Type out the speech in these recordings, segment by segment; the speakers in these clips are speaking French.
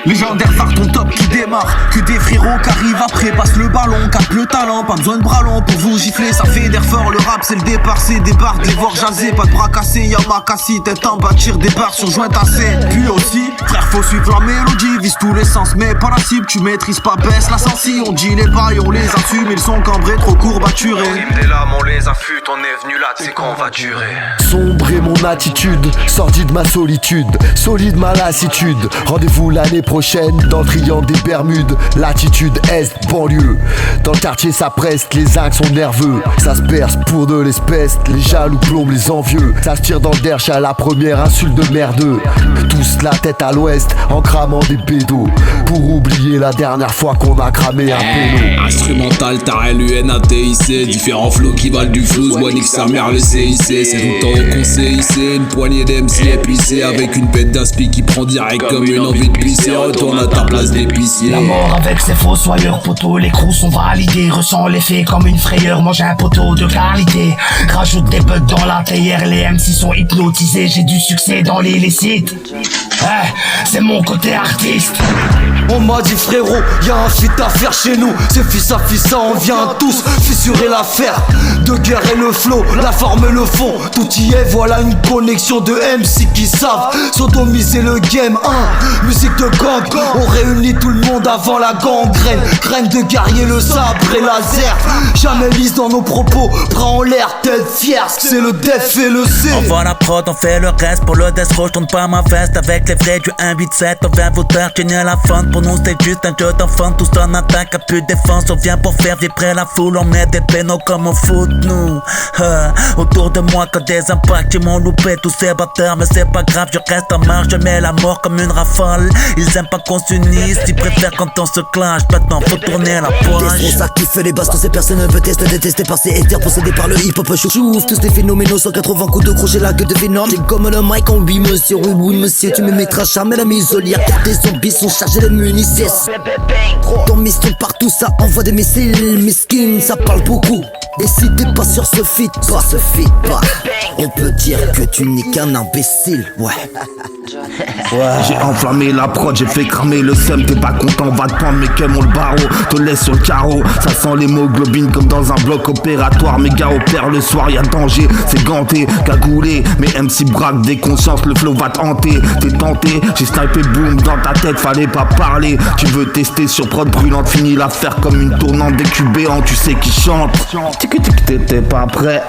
Légendaire phare ton top qui démarre. Que des frérots qui arrivent après. Passe le ballon, capte le talent. Pas besoin de bras longs pour vous gifler. Ça fait d'air fort, le rap c'est le départ. C'est des barres, des voir jaser. Pas de bras cassés, y'a ma cassie. Tête en bas, tire des barres sur joint tassé. Puis aussi, frère faut suivre la mélodie. Vise tous les sens mais pas la cible. Tu maîtrises pas, baisse la sensi. On dit les bails, on les assume. Ils sont cambrés, trop courbaturés. On rime des lames, on les affûte. On est venu là, c'est qu'on va durer. Sombrer mon attitude, sorti de ma solitude, solide ma lassitude. Rendez-vous l'année prochaine dans le triangle des Bermudes. Latitude Est, banlieue. Dans le quartier ça preste, les zincs sont nerveux. Ça se perce pour de l'espèce, les jaloux plombent les envieux. Ça se tire dans le derche à la première insulte de merdeux. Tous la tête à l'ouest en cramant des bédos. Pour oublier la dernière fois qu'on a cramé un péno. Instrumental, t'as LUNATIC. Différents flots qui valent du flou. Moi nique sa mère le CIC. C'est tout le temps qu'on sait ici. Une poignée d'MC épicée avec une bête d'aspi qui prend direct comme une envie de pisser. Retourne à ta place d'épicier. La mort avec ses fossoyeurs poteaux. Les crews sont validés. Ressens l'effet comme une frayeur. Mange un poteau de qualité. Rajoute des bugs dans la théière. Les MC sont hypnotisés. J'ai du succès dans l'illicite. C'est mon côté artiste. On m'a dit frérot, y'a un feat à faire chez nous. C'est fils à fils, ça on vient tous fissurer l'affaire. De guerre et le flow, la forme et le fond. Tout y est, voilà une connexion de MC qui savent sodomiser le game. Musique de gang, on réunit tout le monde avant la gangrène. Graine de guerrier, le sabre et laser. Jamais lisse dans nos propos, bras en l'air, tête fière. C'est le def et le C. On vend la prod, on fait le reste. Pour le death row, je tourne pas ma veste. Avec les vrais du 1-8-7, on vient vous faire tenir la fente. Pour nous c'est juste un jeu d'enfant, tous en attaque, à plus de défense. On vient pour faire vibrer la foule, on met des pénaux comme au foot, nous. Autour de moi que des impacts, ils m'ont loupé tous ces bâtards. Mais c'est pas grave, je reste en marche, je mets la mort comme une rafale. Ils aiment pas qu'on s'unisse, ils préfèrent quand on se clash. Maintenant faut tourner la poche. C'est ça qui fait les bastos, ces personnes veulent tester, détestés par ces haters, possédés par le hip-hop. Chouf, tous des phénoménaux, 180 coups de crochet, la gueule de Venom. T'es comme le mic en oui monsieur, oui monsieur. Tu me mettras jamais la muselière, car tes zombies sont chargés de munitions. Ton mission partout, ça envoie des missiles. Miskin, ça parle beaucoup. Et si t'es pas sur ce feat, on peut dire que tu n'es qu'un imbécile. Ouais. J'ai enflammé la prod, j'ai fait cramer le seum. T'es pas content, va te prendre mes cums, on le barreau. Te laisse sur le carreau, ça sent l'hémoglobine comme dans un bloc opératoire. Mes gars opèrent le soir, y'a danger, c'est ganté, cagoulé. Mes MC braquent des consciences, le flow va te hanter. T'es tenté, j'ai snipé boom dans ta tête, fallait pas parler. Tu veux tester sur prod brûlante, fini l'affaire comme une tournante des cubes béants, tu sais qui chante. T'étais pas prêt.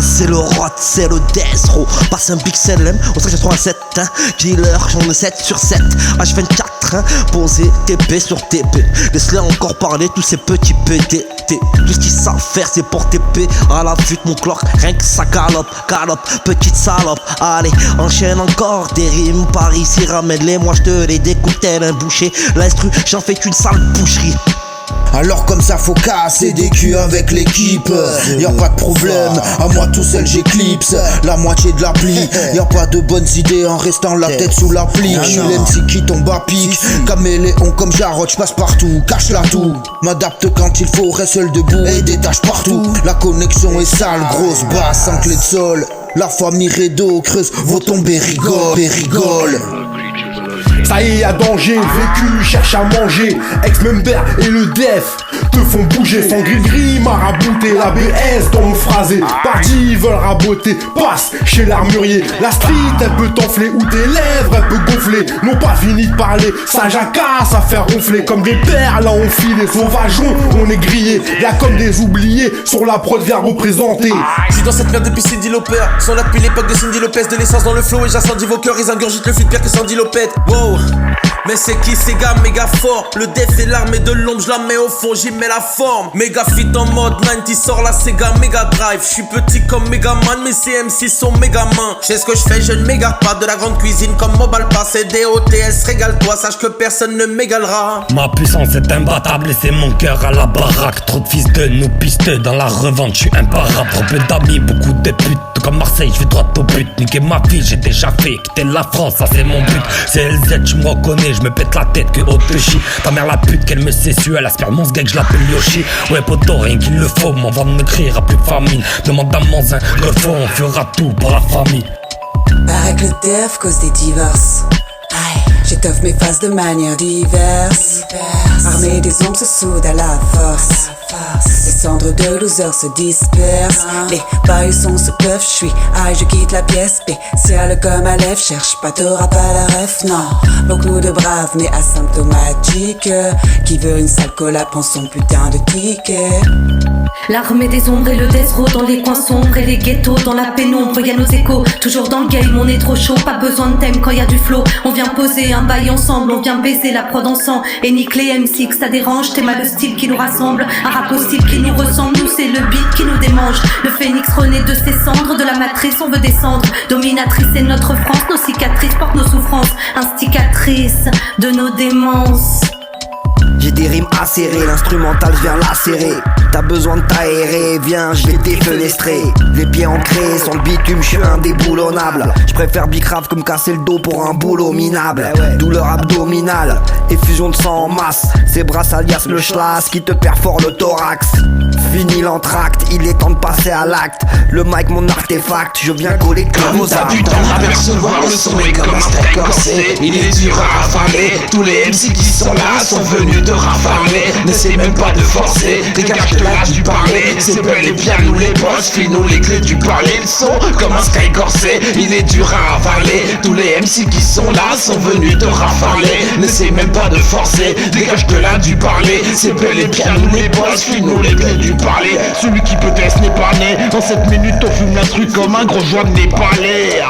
C'est le rot, c'est le death row. Passe un pixel M au 587 Killer, j'en ai 7 sur 7 H24 posé TP sur TP. Laisse-les encore parler tous ces petits PDT. Tout ce qu'ils savent faire c'est pour TP. À la vue de mon clock, rien que ça galope, petite salope. Allez, enchaîne encore des rimes par ici, ramène-les. Moi je te les découpe tel un boucher. L'instru, j'en fais qu'une sale boucherie. Alors comme ça faut casser des culs avec l'équipe. Y'a pas de problème, à moi tout seul j'éclipse la moitié de l'appli. Y'a pas de bonnes idées en restant la tête sous l'applique. J'suis l'MC qui tombe à pic, caméléon comme Jarod, j'passe partout, cache la toux. M'adapte quand il faut, reste seul debout et détache partout. La connexion est sale, grosse basse, 5 clés de sol. La famille Redo creuse, vos tombés rigole. Ça y est, y'a danger, vécu, cherche à manger. Ex-member et le def te font bouger. Sans gris-gris, marabouté, la BS dans mon phrasé. Partis veulent raboter, passe chez l'armurier. La street, elle peut t'enfler ou tes lèvres, elle peut gonfler. N'ont pas fini de parler, ça jacasse à faire ronfler. Comme des perles là on file, sauvageons, on est grillé. Y'a comme des oubliés, sur la prod vient représenter. J'suis dans cette merde depuis Cindy Lauper. Sont là depuis l'époque de Cindy Lopez. De l'essence dans le flow et j'incendie vos cœurs. Ils ingurgitent le fluide pire que Sandy Lopez. Wow. Mais c'est qui ces gars méga fort? Le def et l'armée de l'ombre, je la mets au fond, j'y mets la forme. Méga fit en mode 90 sort la Sega Mega Drive. J'suis petit comme Megaman, mais ces MC sont méga mains. J'sais ce que j'fais, je ne m'égare pas de la grande cuisine comme Mobile Pass et DOTS. Régale-toi, sache que personne ne m'égalera. Ma puissance est imbattable et c'est mon cœur à la baraque. Trop de fils de nous pisteux dans la revente, j'suis imparable. Trop peu d'amis, beaucoup de putes. Comme Marseille, j'vais droit au but. Niquer ma fille, j'ai déjà fait. Quitter la France, ça c'est mon but. C'est LZ, j'me reconnais, j'me pète la tête que Otoshi. Ta mère la pute qu'elle me sessue, elle aspire mon sgeg, j'lappelle Yoshi. Ouais poto, rien qu'il le faut, m'en va me crier à plus de famine. Demande à Monzin, le fond, on fera tout pour la famille. Paraît que le def cause des divorces. J'étoffe mes faces de manière diverse. Armée des ombres se soude à la force. Les cendres de losers se dispersent. Les baillons se peuvent, j'suis high, je quitte la pièce. Spécial comme à lèvres, cherche pas, t'auras pas la ref, non. Beaucoup de braves mais asymptomatiques. Qui veut une sale collab prend son putain de ticket. L'armée des ombres et le death row dans les coins sombres et les ghettos dans la pénombre, y'a nos échos, toujours dans le game, on est trop chaud, pas besoin de thème quand y'a du flow. On vient poser un bail ensemble, on vient baiser la prod ensemble. Et nique les MC que ça dérange, t'es mal le style qui nous rassemble. Un rap au style qui nous ressemble, nous c'est le beat qui nous démange. Le phénix renaît de ses cendres, de la matrice on veut descendre. Dominatrice c'est notre France, nos cicatrices portent nos souffrances. Instigatrice de nos démences. J'ai des rimes acérées, l'instrumental je viens lacérer. T'as besoin de t'aérer, viens je vais défenestrer. Les pieds ancrés sur le bitume, je suis indéboulonnable. Je préfère bicrave que me casser le dos pour un boulot minable. Douleur abdominale, effusion de sang en masse. Ces bras alias le schlass qui te perfore le thorax. Fini l'entracte, il est temps de passer à l'acte. Le mic mon artefact, je viens coller comme aux armes. Du temps à percevoir le son est comme un steak corsé. Il est dur à rafaler. Tous les MC qui sont là sont venus te rafaler. N'essaie même pas de forcer, dégage de là du parler. C'est bel et bien nous les boss, file-nous les clés du parler. Le son comme un sky corsé, il est dur à avaler. Tous les MC qui sont là sont venus te rafaler. N'essaie même pas de forcer, dégage de là du parler. C'est bel et bien nous les boss, file-nous les clés du parler. Celui qui peut tester n'est pas né. Dans cette minute on fume l'instru comme un gros joint de népalais.